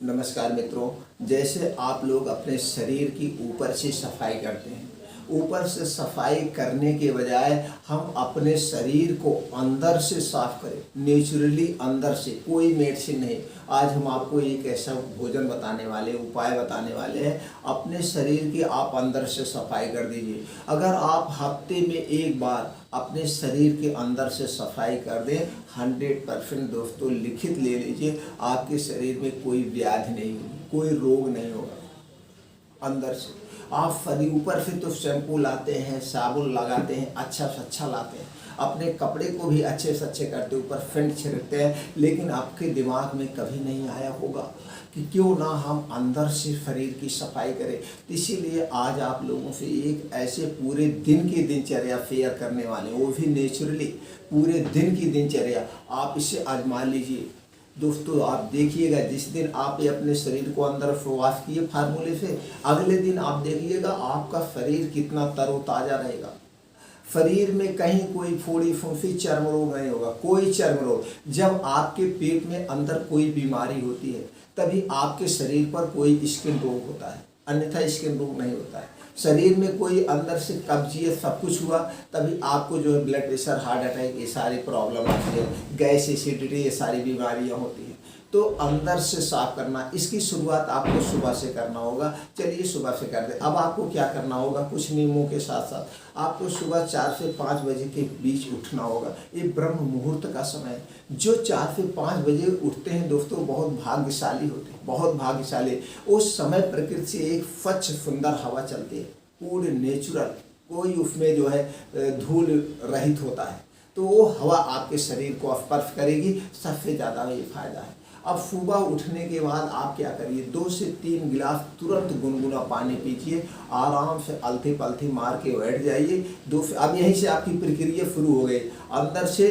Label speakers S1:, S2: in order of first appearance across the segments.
S1: नमस्कार मित्रों। जैसे आप लोग अपने शरीर की ऊपर से सफाई करते हैं, ऊपर से सफाई करने के बजाय हम अपने शरीर को अंदर से साफ करें, नेचुरली अंदर से, कोई मेडिसिन नहीं। आज हम आपको एक ऐसा भोजन बताने वाले, उपाय बताने वाले हैं। अपने शरीर की आप अंदर से सफाई कर दीजिए। अगर आप हफ्ते में एक बार अपने शरीर के अंदर से सफाई कर दें, 100% दोस्तों लिखित ले लीजिए, आपके शरीर में कोई व्याधि नहीं होगी, कोई रोग नहीं होगा। अंदर से आप फरी ऊपर से तो शैम्पू लाते हैं, साबुन लगाते हैं, अच्छा से अच्छा लाते हैं, अपने कपड़े को भी अच्छे से अच्छे करते, ऊपर फेंट छिड़कते हैं, लेकिन आपके दिमाग में कभी नहीं आया होगा कि क्यों ना हम अंदर से शरीर की सफाई करें। तो इसीलिए आज आप लोगों से एक ऐसे पूरे दिन की दिनचर्या शेयर करने वाले हैं, वो भी नेचुरली पूरे दिन की दिनचर्या। आप इसे आजमा लीजिए दोस्तों। आप देखिएगा, जिस दिन आप ये अपने शरीर को अंदर प्रवास किए फार्मूले से, अगले दिन आप देखिएगा आपका शरीर कितना तरोताज़ा रहेगा। शरीर में कहीं कोई फोड़ी फुंसी चर्म रोग नहीं होगा, कोई चर्म रोग। जब आपके पेट में अंदर कोई बीमारी होती है तभी आपके शरीर पर कोई स्किन रोग होता है, अन्यथा स्किन रोग नहीं होता है। शरीर में कोई अंदर से कब्जियत सब कुछ हुआ तभी आपको जो है ब्लड प्रेशर, हार्ट अटैक, ये सारी प्रॉब्लम आती है, गैस, एसिडिटी, ये सारी बीमारियां होती हैं। तो अंदर से साफ करना, इसकी शुरुआत आपको सुबह से करना होगा। चलिए सुबह से कर दे। अब आपको क्या करना होगा, कुछ नियमों के साथ साथ आपको सुबह 4 से 5 बजे के बीच उठना होगा। ये ब्रह्म मुहूर्त का समय है। जो 4 से 5 बजे उठते हैं दोस्तों, बहुत भाग्यशाली होते हैं, बहुत भाग्यशाली। उस समय प्रकृति से एक स्वच्छ सुंदर हवा चलती है, पूरे नेचुरल, कोई उसमें जो है धूल रहित होता है। तो वो हवा आपके शरीर को स्पर्श करेगी, सबसे ज़्यादा ये फायदा है। अब सुबह उठने के बाद आप क्या करिए, 2 से 3 गिलास तुरंत गुनगुना पानी पीजिए, आराम से अलथी पलथी मार के बैठ जाइए। अब यहीं से आपकी प्रक्रिया शुरू हो गई, अंदर से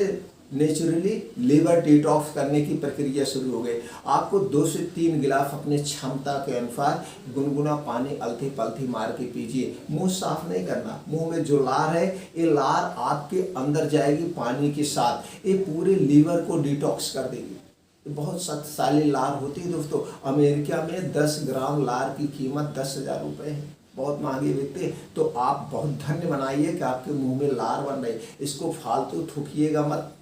S1: नेचुरली लिवर डिटॉक्स करने की प्रक्रिया शुरू हो गई। आपको 2 से 3 गिलास अपने क्षमता के अनुसार गुनगुना पानी अलथी पलथी मार के पीजिए। मुंह साफ नहीं करना, मुंह में जो लार है, ये लार आपके अंदर जाएगी पानी के साथ, ये पूरे लीवर को डिटॉक्स कर देगी। बहुत शक्तिशाली लार होती है दोस्तों। अमेरिका में 10 ग्राम लार की कीमत 10,000 रुपये है, बहुत महंगी बिकती है। तो आप बहुत धन्य बनाइए कि आपके मुंह में लार बन रही, इसको फालतू थूकिएगा मत।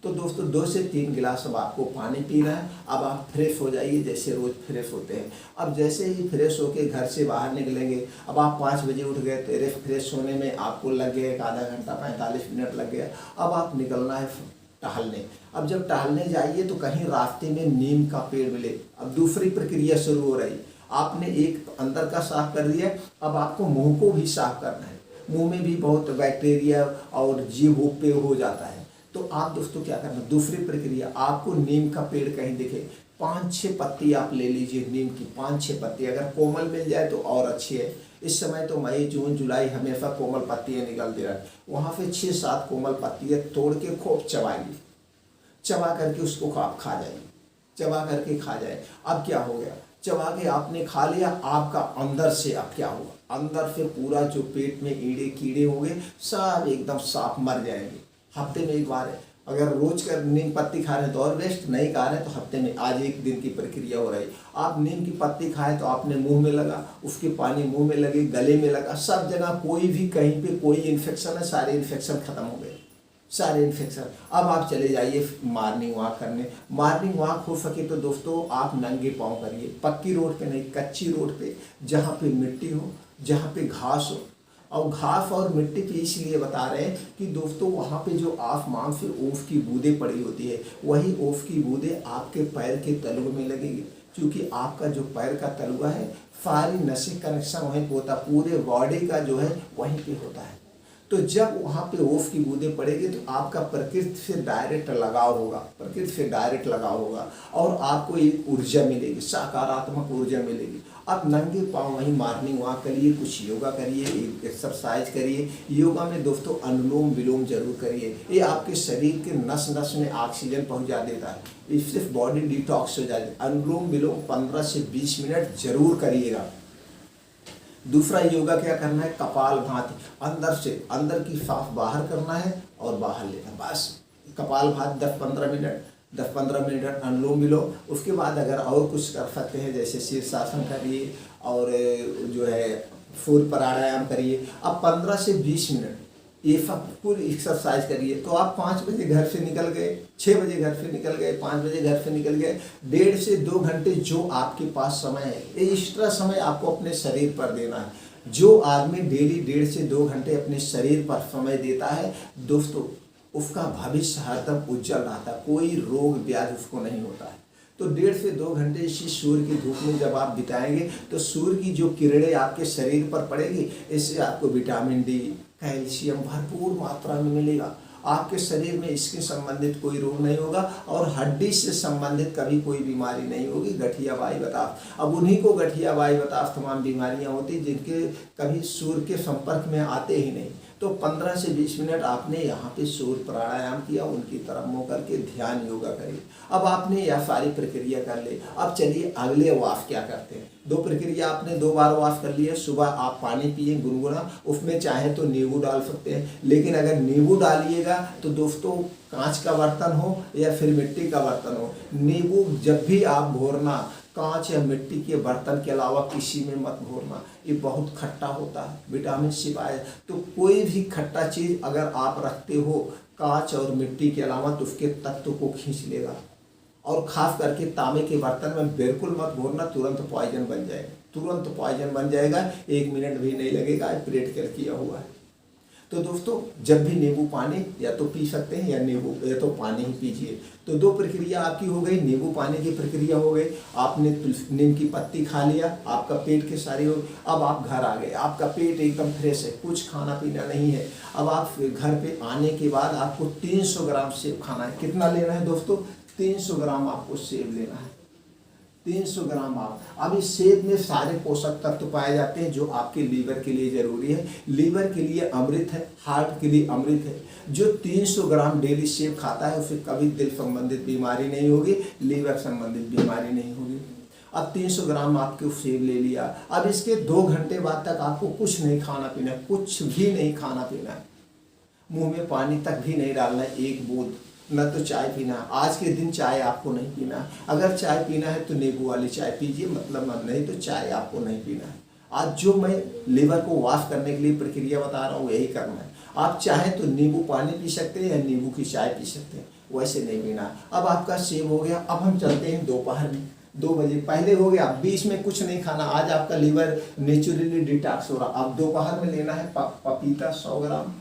S1: तो दोस्तों 2 से 3 गिलास अब आपको पानी पीना है। अब आप फ्रेश हो जाइए जैसे रोज़ फ्रेश होते हैं। अब जैसे ही फ्रेश होके घर से बाहर निकलेंगे, अब आप 5 बजे उठ गए, तेरे फ्रेश होने में आपको लग गया एक आधा घंटा, 45 मिनट लग गया। अब आप निकलना है टहलने। अब जब टहलने जाइए तो कहीं रास्ते में नीम का पेड़ मिले। अब दूसरी प्रक्रिया शुरू हो रही। आपने एक अंदर का साफ कर दिया, अब आपको मुंह को भी साफ करना है। मुंह में भी बहुत बैक्टीरिया और जीव पे हो जाता है। तो आप दोस्तों क्या करना, दूसरी प्रक्रिया, आपको नीम का पेड़ कहीं दिखे, 5-6 पत्ती आप ले लीजिए नीम की, 5-6 पत्ती। अगर कोमल मिल जाए तो और अच्छी है। इस समय तो मई, जून, जुलाई हमेशा कोमल पत्तियाँ निकलती रहती, वहाँ पे 6-7 कोमल पत्तियाँ तोड़ के खूब चबाइए, चबा करके उसको आप खा जाइए, चबा करके खा जाए। अब क्या हो गया, चबा के आपने खा लिया, आपका अंदर से अब क्या होगा, अंदर से पूरा जो पेट में कीड़े कीड़े होंगे सब एकदम साफ मर जाएंगे। हफ्ते में एक बार है। अगर रोज का नीम पत्ती खा रहे हैं तो और बेस्ट, नहीं खा रहे हैं तो हफ्ते में आज एक दिन की प्रक्रिया हो रही। आप नीम की पत्ती खाएं तो आपने मुंह में लगा, उसके पानी मुंह में लगे, गले में लगा, सब जगह कोई भी कहीं पे कोई इन्फेक्शन है, सारे इन्फेक्शन खत्म हो गए, सारे इन्फेक्शन। अब आप चले जाइए मॉर्निंग वॉक करने। मॉर्निंग वॉक हो सके तो दोस्तों आप नंगे पाँव करिए, पक्की रोड पे नहीं, कच्ची रोड पे, जहाँ पे मिट्टी हो, जहाँ पे घास हो। और घास और मिट्टी पे इसलिए बता रहे हैं कि दोस्तों वहाँ पे जो आसमान से ओस की बूंदें पड़ी होती है, वही ओस की बूंदें आपके पैर के तलुए में लगेगी। क्योंकि आपका जो पैर का तलुआ है, सारी नसें कनेक्शन वहीं पे होता, पूरे बॉडी का जो है वहीं पे होता है। तो जब वहाँ पे ओस की बूंदें पड़ेगी तो आपका प्रकृति से डायरेक्ट लगाव होगा, प्रकृति से डायरेक्ट लगाव होगा और आपको एक ऊर्जा मिलेगी, सकारात्मक ऊर्जा मिलेगी। आप नंगे पाँव वहीं मॉर्निंग वॉक करिए, कुछ योगा करिए, एक्सरसाइज करिए। योगा में दोस्तों अनुलोम विलोम जरूर करिए, ये आपके शरीर के नस नस में ऑक्सीजन पहुँचा देता है, इससे बॉडी डिटॉक्स हो जाती है। अनुलोम विलोम 15 से 20 मिनट जरूर करिएगा। दूसरा योगा क्या करना है, कपाल भाती, अंदर से अंदर की सांस बाहर करना है और बाहर लेना, बस कपाल भाती 10-15 मिनट। 10-15 मिनट अनुलोम विलोम। उसके बाद अगर और कुछ कर सकते हैं जैसे शीर्षासन करिए और जो है सूर्य प्राणायाम करिए। अब 15 से 20 मिनट ये सब पूरी एक्सरसाइज करिए तो आप 5 बजे घर से निकल गए, 6 बजे घर से निकल गए, 5 बजे घर से निकल गए। 1.5 से 2 घंटे जो आपके पास समय है, ये एक्स्ट्रा समय आपको अपने शरीर पर देना है। जो आदमी डेली 1.5 से 2 घंटे अपने शरीर पर समय देता है दोस्तों, उसका भविष्य हरदम उज्जवल रहता है, कोई रोग व्याधि उसको नहीं होता है। तो 1.5 से 2 घंटे इसी सूर्य की धूप में जब आप बिताएंगे तो सूर्य की जो किरणें आपके शरीर पर पड़ेगी, इससे आपको विटामिन डी, कैल्शियम भरपूर मात्रा में मिलेगा। आपके शरीर में इसके संबंधित कोई रोग नहीं होगा और हड्डी से संबंधित कभी कोई बीमारी नहीं होगी। गठिया वायु बताफ, अब उन्हीं को गठिया वायु बताफ तमाम बीमारियां होती जिनके कभी सूर्य के संपर्क में आते ही नहीं। तो 15 से 20 मिनट आपने यहाँ पे सूर्य प्राणायाम किया, उनकी तरफ मुँह करके ध्यान योगा करिए। अब आपने यह सारी प्रक्रिया कर ली। अब चलिए अगले वाफ क्या करते हैं। 2 प्रक्रिया आपने 2 बार वाफ कर लिया। सुबह आप पानी पिए गुनगुना, उसमें चाहे तो नींबू डाल सकते हैं, लेकिन अगर नींबू डालिएगा तो दोस्तों कांच का बर्तन हो या फिर मिट्टी का बर्तन हो, नींबू जब भी आप घोरना कांच या मिट्टी के बर्तन के अलावा किसी में मत घोरना, ये बहुत खट्टा होता है, विटामिन सी पाए। तो कोई भी खट्टा चीज़ अगर आप रखते हो कांच और मिट्टी के अलावा तो उसके तत्व को खींच लेगा। और खास करके तांबे के बर्तन में बिल्कुल मत घोरना, तुरंत पॉइजन बन जाएगा, तुरंत पॉइजन बन जाएगा, 1 मिनट भी नहीं लगेगा, प्रेट कर किया हुआ है। तो दोस्तों जब भी नींबू पानी या तो पी सकते हैं या तो पानी ही पीजिए। तो 2 प्रक्रिया आपकी हो गई, नींबू पानी की प्रक्रिया हो गई, आपने नीम की पत्ती खा लिया, आपका पेट के सारी हो। अब आप घर आ गए, आपका पेट एकदम फ्रेश है, कुछ खाना पीना नहीं है। अब आप घर पे आने के बाद आपको 300 ग्राम सेब खाना है। कितना लेना है दोस्तों? 300 ग्राम आपको सेब लेना है, 300 ग्राम आप। अब इस सेब में सारे पोषक तत्व पाए जाते हैं जो आपके लीवर के लिए जरूरी है। लीवर के लिए अमृत है, हार्ट के लिए अमृत है। जो 300 ग्राम डेली सेब खाता है उसे कभी दिल संबंधित बीमारी नहीं होगी, लीवर संबंधित बीमारी नहीं होगी। अब 300 ग्राम आपके सेब ले लिया। अब इसके 2 घंटे बाद तक आपको कुछ नहीं खाना पीना, कुछ भी नहीं खाना पीना है, मुंह में पानी तक भी नहीं डालना है, 1 बूंद। न तो चाय पीना, आज के दिन चाय आपको नहीं पीना है। अगर चाय पीना है तो नींबू वाली चाय पीजिए, मतलब नहीं तो चाय आपको नहीं पीना है। आज जो मैं लीवर को वॉश करने के लिए प्रक्रिया बता रहा हूँ यही करना है। आप चाहें तो नींबू पानी पी सकते हैं या नींबू की चाय पी सकते हैं, वैसे नहीं पीना है। अब आपका सेब हो गया। अब हम चलते हैं दोपहर में, 2 बजे पहले हो गया, बीच में कुछ नहीं खाना। आज आपका लीवर नेचुरली डिटॉक्स हो रहा। अब दोपहर में लेना है पपीता 100 ग्राम,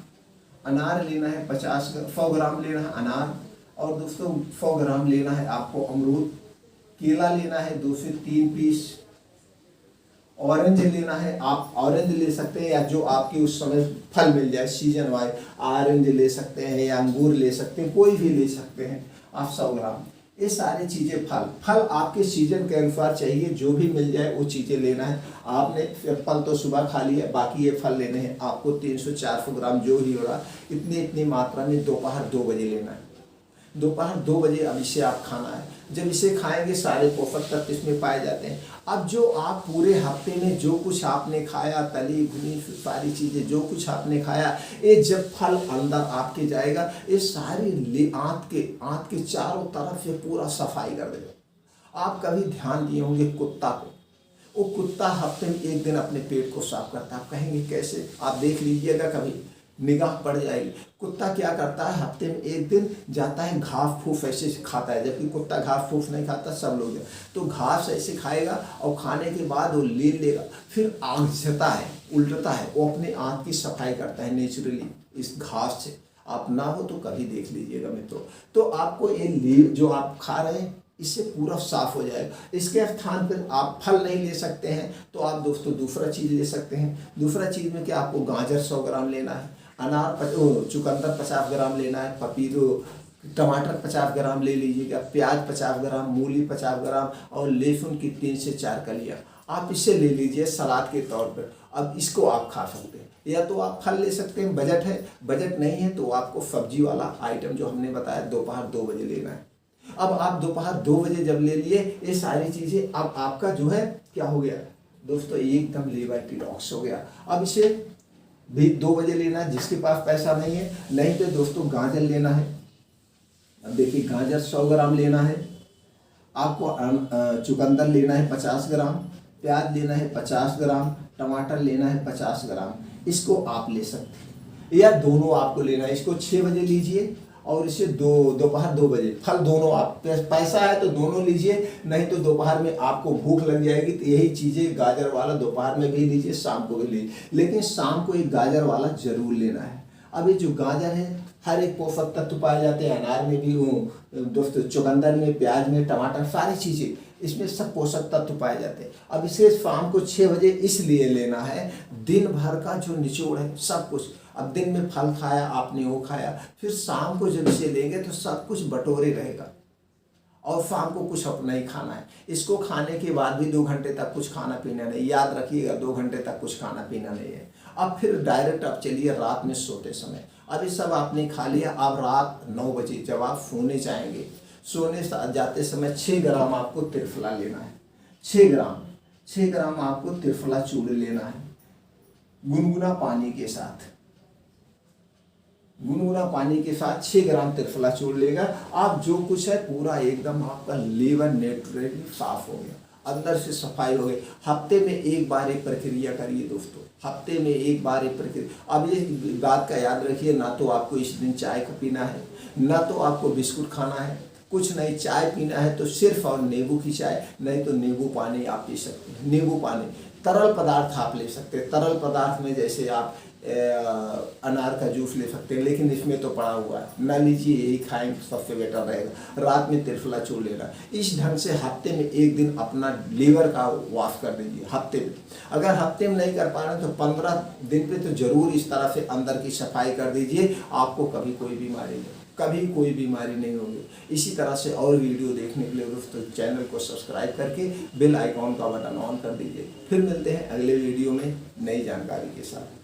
S1: अनार लेना है 100 ग्राम लेना है अनार, और दोस्तों 100 ग्राम लेना है आपको अमरूद। केला लेना है 2 से 3 पीस। ऑरेंज लेना है, आप ऑरेंज ले सकते हैं या जो आपके उस समय फल मिल जाए सीजन वाइज, ऑरेंज ले सकते हैं या अंगूर ले सकते हैं, कोई भी ले सकते हैं आप 100 ग्राम। ये सारी चीज़ें फल आपके सीजन के अनुसार चाहिए, जो भी मिल जाए वो चीज़ें लेना है। आपने फल तो सुबह खा लिया, बाकी ये फल लेने हैं आपको 300-400 ग्राम जो ही हो रहा, इतनी मात्रा में दोपहर 2 बजे लेना है। दोपहर 2 बजे अब इसे आप खाना है। जब इसे खाएंगे सारे पोषक तत्व इसमें पाए जाते हैं। अब जो आप पूरे हफ्ते में जो कुछ आपने खाया, तली भुनी सारी चीज़ें जो कुछ आपने खाया, ये जब फल अंदर आपके जाएगा, ये सारी आंत के चारों तरफ से पूरा सफाई कर देगा। आप कभी ध्यान दिए होंगे कुत्ता को, वो कुत्ता हफ्ते में 1 दिन अपने पेट को साफ करता है। आप कहेंगे कैसे? आप देख लीजिएगा, कभी निगाह पड़ जाएगी। कुत्ता क्या करता है, हफ्ते में 1 दिन जाता है, घास फूस ऐसे खाता है, जबकि कुत्ता घास फूस नहीं खाता, सब लोग तो घास ऐसे खाएगा और खाने के बाद वो ले लेगा, फिर आंखता है, उल्टता है, वो अपने आंत की सफाई करता है नेचुरली इस घास से। आप ना हो तो कभी देख लीजिएगा मित्रों। तो आपको ये जो आप खा रहे हैं इससे पूरा साफ हो जाएगा। इसके स्थान पर आप फल नहीं ले सकते हैं तो आप दोस्तों दूसरा चीज़ ले सकते हैं। दूसरा चीज़ में क्या, आपको गाजर 100 ग्राम लेना है, अनार चुकंदर 50 ग्राम लेना है, टमाटर 50 ग्राम ले लीजिएगा, प्याज 50 ग्राम, मूली 50 ग्राम और लहसुन की 3 से 4 कलियाँ आप इसे ले लीजिए सलाद के तौर पर। अब इसको आप खा सकते हैं, या तो आप फल ले सकते हैं, बजट है, बजट नहीं है तो आपको सब्जी वाला आइटम जो हमने बताया दोपहर 2 बजे लेना है। अब आप दोपहर 2 बजे जब ले लिए ये सारी चीज़ें, अब आपका जो है क्या हो गया दोस्तों, एकदम लीवर डिटॉक्स हो गया। अब इसे भी 2 बजे लेना है, जिसके पास पैसा नहीं है। नहीं तो दोस्तों गाजर लेना है, अब देखिए गाजर 100 ग्राम लेना है आपको, चुकंदर लेना है 50 ग्राम, प्याज लेना है 50 ग्राम, टमाटर लेना है 50 ग्राम। इसको आप ले सकते हैं या दोनों आपको लेना है। इसको 6 बजे लीजिए और इसे दोपहर 2 बजे। फल दोनों आप पैसा है तो दोनों लीजिए, नहीं तो दोपहर में आपको भूख लग जाएगी तो यही चीज़ें गाजर वाला दोपहर में भी लीजिए, शाम को भी लीजिए, लेकिन शाम को एक गाजर वाला जरूर लेना है। अब ये जो गाजर है हर एक पोषक तत्व पाए जाते हैं, अनार में भी दोस्तों, चुकंदर में, प्याज में, टमाटर, सारी चीज़ें इसमें सब पोषक तत्व पाए जाते हैं। अब इसे शाम को 6 बजे इसलिए लेना है, दिन भर का जो निचोड़ है सब कुछ। अब दिन में फल खाया आपने, वो खाया, फिर शाम को जब इसे लेंगे तो सब कुछ बटोरे रहेगा और शाम को कुछ अपना ही खाना है। इसको खाने के बाद भी 2 घंटे तक कुछ खाना पीना नहीं, याद रखिएगा 2 घंटे तक कुछ खाना पीना नहीं है। अब फिर डायरेक्ट आप चलिए रात में सोते समय। अब ये सब आपने खा लिया, अब रात 9 बजे जब आप सोने जाएंगे, सोने जाते समय 6 ग्राम आपको त्रिफला लेना है। 6 ग्राम आपको त्रिफला चूर्ण लेना है, गुनगुना पानी के साथ। गुनगुना पानी के साथ 6 ग्राम त्रिफला चूर्ण लेगा आप, जो कुछ है पूरा एकदम आपका लीवर नेचुरली साफ हो गया, अंदर से सफाई हो गई। हफ्ते में एक बार एक प्रक्रिया करिए दोस्तों, हफ्ते में एक बार एक प्रक्रिया। अब ये बात का याद रखिए, ना तो आपको इस दिन चाय का पीना है, ना तो आपको बिस्कुट खाना है, कुछ नहीं। चाय पीना है तो सिर्फ और नींबू की चाय, नहीं तो नींबू पानी आप पी सकते हैं। नींबू पानी, तरल पदार्थ आप ले सकते हैं। तरल पदार्थ में जैसे आप अनार का जूस ले सकते हैं, लेकिन इसमें तो पड़ा हुआ है, ना लीजिए, यही खाएंगे सबसे बेटर रहेगा। रात में त्रिफला चूर्ण लेना। इस ढंग से हफ्ते में एक दिन अपना लीवर का वॉश कर दीजिए हफ्ते में। अगर हफ्ते में नहीं कर पा रहे तो 15 दिन पे तो जरूर इस तरह से अंदर की सफाई कर दीजिए, आपको कभी कोई बीमारी नहीं होगी। इसी तरह से और वीडियो देखने के लिए दोस्तों चैनल को सब्सक्राइब करके बेल आइकॉन का बटन ऑन कर दीजिए। फिर मिलते हैं अगले वीडियो में नई जानकारी के साथ।